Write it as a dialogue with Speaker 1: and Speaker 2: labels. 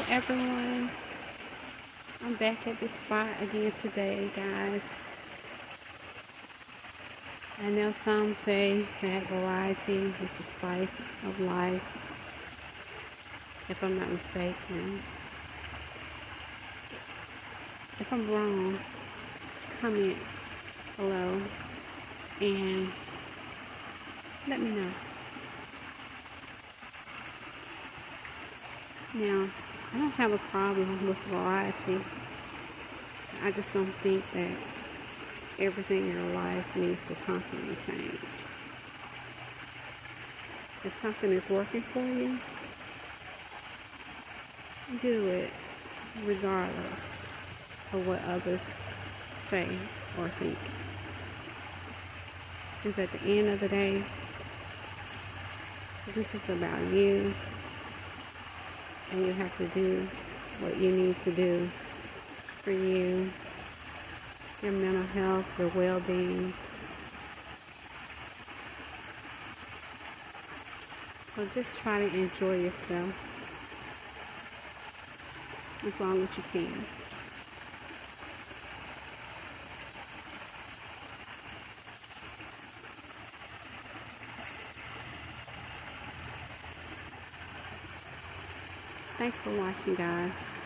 Speaker 1: Hello everyone, I'm back at this spot again today, guys. I know some say that variety is the spice of life, if I'm not mistaken. If I'm wrong, comment below and let me know. Now, I don't have a problem with variety. I just don't think that everything in your life needs to constantly change. If something is working for you, do it regardless of what others say or think. Because at the end of the day, this is about you, and you have to do what you need to do for you, your mental health, your well-being. So just try to enjoy yourself as long as you can. Thanks for watching, guys.